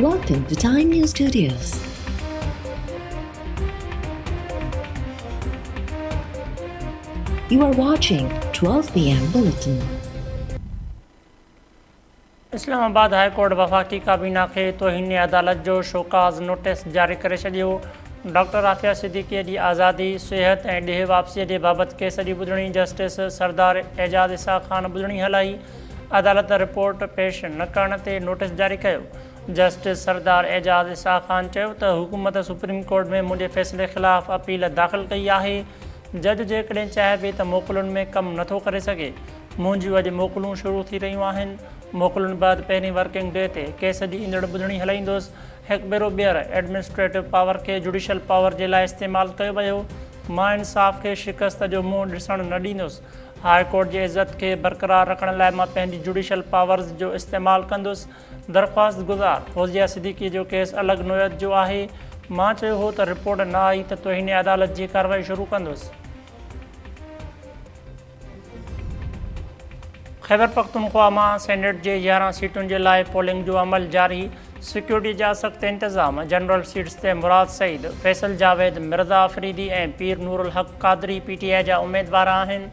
Welcome to Time News Studios. You are watching 12 p.m. Bulletin. Islamabad high court वफ़ाक़ी काबीना खे तौहीन अदालत जो शोकाज़ नोटिस जारी करे छॾियो। डॉक्टर आफ़िया सिद्दीक़ीअ जी आज़ादी, सिहत ऐं ॾिए वापसीअ जे बाबति केस जी ॿुधणी जस्टिस सरदार एजाज़ इसाक़ ख़ान ॿुधणी हलाई। अदालत रिपोर्ट पेश न करण ते नोटिस जारी कयो। जस्टिस सरदार एजाज़ इसाक़ ख़ान चयो त हुकूमत सुप्रीम कोर्ट में मुंहिंजे फ़ैसिले ख़िलाफ़ु अपील दाख़िल कई आहे। जज जेकॾहिं चाहे बि त मोकलुनि में कमु नथो करे सघे। मुंहिंजियूं अॼु मोकलूं शुरू थी रहियूं आहिनि। मोकलुनि बैदि पहिरीं वर्किंग डे ते केस जी ईंदड़ ॿुधणी हलाईंदुसि। हिकु भेरो ॿीहर एडमिनिस्ट्रेटिव पावर खे जुडिशल पावर जे लाइ इस्तेमालु कयो वियो। मां इंसाफ़ खे शिकस्त जो मुंहुं ॾिसणु न ॾींदुसि। हाई कोर्ट जे इज़त खे बरक़रार रखण लाइ मां पंहिंजी जुडिशल पावर्स जो इस्तेमालु कंदुसि। दरख़्वास्त गुज़ार फौज़िया सिद्दीक़ी जो केस अलॻि नोयत जो आहे। मां चयो हो त रिपोर्ट न आई त तौहीन अदालत जी कार्रवाई शुरू कंदुसि। ख़ैबर पख्तूनख्वा मां सेनेट जे 11 सीटुनि जे लाइ पोलिंग जो अमल जारी। सिक्योरिटी जा सख़्त इंतज़ाम। जनरल सीट्स ते मुराद सईद, फैसल जावेद, मिर्ज़ा अफरीदी ऐं पीर नूरुल हक़ क़ादरी PTI जा उमेदवार आहिनि।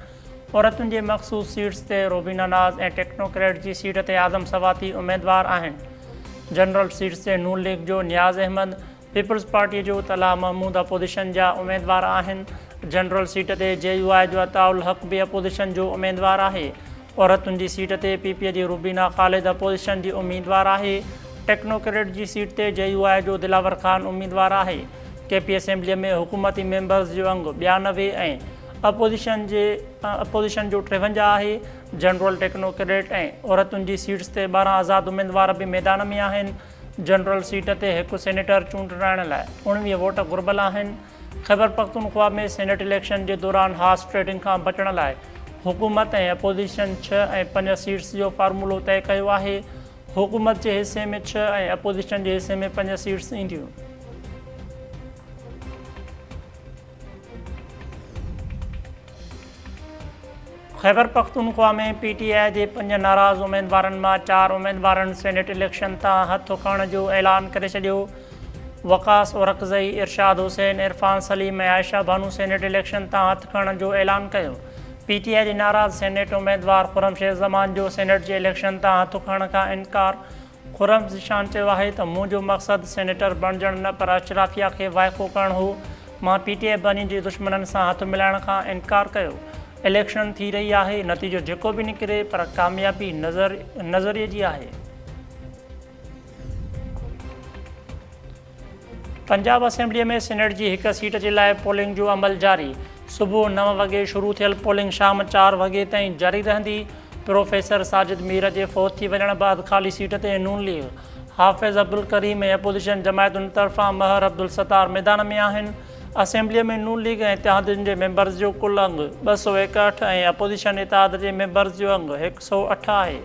औरतुनि जे मख़सूस सीट्स ते रोबीना नाज़ ऐं टेक्नोक्रेट जी सीट ते आज़म सवाती उमेदवार आहिनि। जनरल सीट्स ते नून लीग जो नियाज़ अहमद, पीपल्स पार्टीअ जो तला महमूद अपोज़िशन जा उमेदवार आहिनि। जनरल सीट ते JUI जो अताउल हक़ बि अपोज़िशन जो उमेदवार आहे। औरतुनि जी सीट ते PP जी रुबीना ख़ालिद अपोज़िशन जी उम्मीदवार आहे। टेक्नोक्रेट जी सीट ते JUI जो दिलावर ख़ान उम्मीदवार आहे। KP असेंबलीअ में हुकूमती मेंबर्स जो अंग 92 ऐं अपोज़िशन जो 53 आहे। जनरल टेक्नोक्रेट ऐं औरतुनि जी सीट्स ते 12 आज़ाद उमेदवार बि मैदान में आहिनि। जनरल सीट ते हिकु सेनेटर चूंडाइण लाइ 19 वोट घुर्बल आहिनि। ख़ैबर पख्तूनख्वा में सेनेट इलेक्शन जे दौरान हॉर्स ट्रेडिंग खां बचण लाइ हुकूमत ऐं अपोज़िशन 6 ऐं 5 सीट्स जो फार्मूलो तय कयो आहे। हुकूमत जे हिसे में 6 ऐं अपोज़िशन जे हिसे में 5 सीट्स ईंदियूं। ख़ैबर पख्तूनख्वा में PTI जे 5 नाराज़ उमेदवारनि मां 4 उमेदवारनि सेनेट इलेक्शन तां हथु खणण जो ऐलान करे छॾियो। वक़ास औरकज़ई, इरशाद हुसैन, इरफान सलीम ऐं आयशा बानू सेनेट इलेक्शन तां हथु खणण जो ऐलान कयो। PTI जे नाराज़ सेनेट उमेदवार खुर्रमशेर ज़मान जो सेनेट जे इलेक्शन तां हथु खणण खां इनकार। खुर्रमशान चयो आहे त मुंहिंजो मक़सदु सेनेटर बणजणु न पर अशराफिया खे वाइको करणु हो। मां PTI बनी जे दुश्मननि सां हथु मिलाइण खां इनकार कयो। इलेक्शन थी रही आहे, नतीजो जेको बि निकिरे पर कामयाबी नज़रिए जी आहे। पंजाब असेंबलीअ में सेनेट जी हिकु सीट जे लाइ पोलिंग जो अमल जारी। सुबुह 9 वॻे शुरू थियल पोलिंग शाम 4 वॻे ताईं जारी रहंदी। प्रोफेसर साजिद मीर जे फ़ौत थी वञण बैदि ख़ाली सीट ते नून लीग, हाफ़िज़ अब्दुल करीम ऐं अपोज़िशन जमायतुनि तरफ़ां महर अब्दुल सत्तार मैदान में आहिनि। असेंबलीअ में नून लीग ऐं इत्तेहादुनि जे मेंबर्स जो कुल अंग 261 ऐं अपोज़िशन इत्तेहाद जे मेंबर्स जो अंग 108 आहे।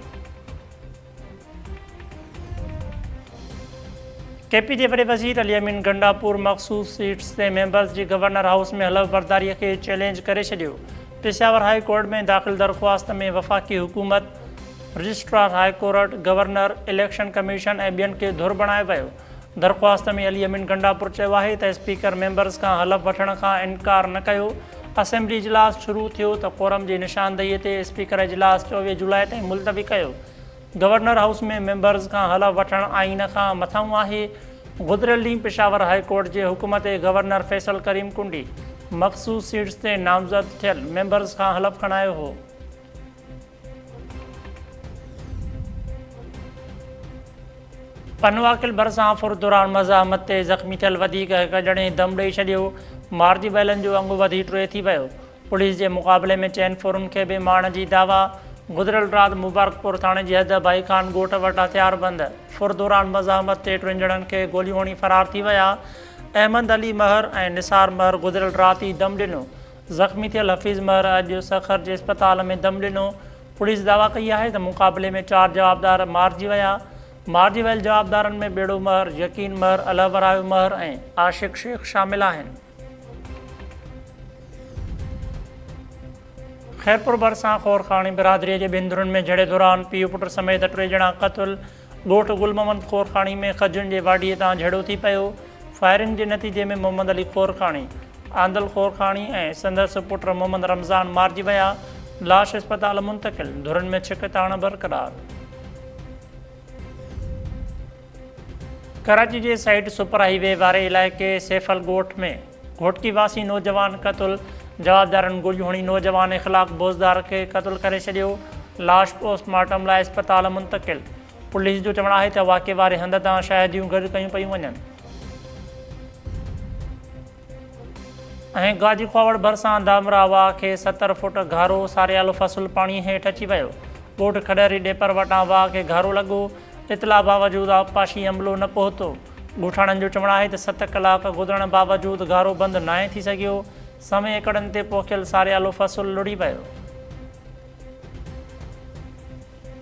KP जे वॾे वज़ीर अली अमीन गंडापुर मख़सूस सीट्स ते मेंबर्स जी गवर्नर हाउस में हलफ़ बरदारीअ खे चैलेंज करे छॾियो। पेशावर हाई कोर्ट में दाख़िल दरख़्वास्त में वफ़ाक़ी हुकूमत, registrar high court, governor, election commission ऐं ॿियनि खे धुर बणायो वियो। दरख़्वास्त में अली अमीन गंडापुर चयो आहे त स्पीकर मेंबर्स खां हलफ़ वठण खां इनकार न कयो। असेंबली इजलास शुरू थियो त कोरम जी निशानदेहीअ ते स्पीकर इजलास 24 जुलाई ताईं मुलतवी कयो। गवर्नर हाउस में मेंबर्स खां हलफ़ वठणु आईन खां मथां आहे। गुज़िरियल ॾींहुं पेशावर हाई कोर्ट जे हुकुम ते गवर्नर फैसल करीम कुंडी मख़सूस सीट्स ते नामज़द थियल मेंबर्स खां हलफ़ खणायो हो। पनवाकिल भरिसां दौरान मज़ाहमत ते ज़ख़्मी थियल वधीक हिकु ॼणे दम ॾेई छॾियो। मारिजी वयलनि जो अंगु वधी 3 थी वियो। पुलिस जे मुक़ाबले में चइनि फोरनि खे बि मारण जी दावा। गुज़िरियल राति मुबारकपुर थाणे जी हद भाई ख़ान ॻोठ वटि हथियारबंद दौरान मज़ाहमत ते 3 ॼणनि खे गोलियूं हणी फ़रार थी विया। अहमद अली महर ऐं निसार महर गुज़िरियल राति ई दम ॾिनो। ज़ख़्मी थियल हफ़ीज़ महर अॼु सखर जे अस्पताल में दम ॾिनो। पुलिस दावा कई आहे त मुक़ाबले में 4 जवाबदार मारिजी विया। मारिजी वियल जवाबदारनि में बेड़ो महर, यकीन महर, अलवरायो महर ऐं आशिक़ शेख शामिल आहिनि। खैरपुर भरिसां खोरखानी बिरादरीअ जे 2 धुरनि में झड़े दौरान पीउ पुट समेत 3 ॼणा क़तल। ॻोठ गुलमोहम्मद खोरखाणी में खजुनि जे वाढीअ तां झेड़ो थी पियो। फायरिंग जे नतीजे में मोहम्मद अली खोरखाणी, आंदल खोरखाणी ऐं संदसि पुट मोहम्मद रमज़ान मारिजी विया। लाश अस्पताल मुंतक़िल, धुरनि में छिक ताण बरक़रार। कराची जे साइड सुपर हाईवे वारे इलाइक़े सैफल ॻोठ में घोटकी वासी नौजवान क़तुल, जवाबदारनि गोलियूं हणी नौजवान इख़लाक़ बोज़दार खे क़तल करे छॾियो। लाश पोस्टमार्टम लाइ अस्पताल मुंतक़िल। पुलिस जो चवणु आहे त वाक़े वारे हंध तां शाहिदियूं गॾु कयूं पियूं वञनि। ऐं गाजी खोवड़ भरिसां दामरा वाह खे 70 फुट घारो सारियालो फ़सुलु पाणीअ हेठि अची वियो। ॻोठ खॾरी डेपर वटां वाह खे घारो लॻो। इतला बावजूदि आबपाशी अमलो न पहुतो। ॻोठाणनि जो चवणु आहे त 7 कलाक गुज़रण बावजूदि घारो बंदि नाहे थी सघियो। समय एकड़नि ते पोखियल सारियालो फ़सुलु लुड़ी वियो।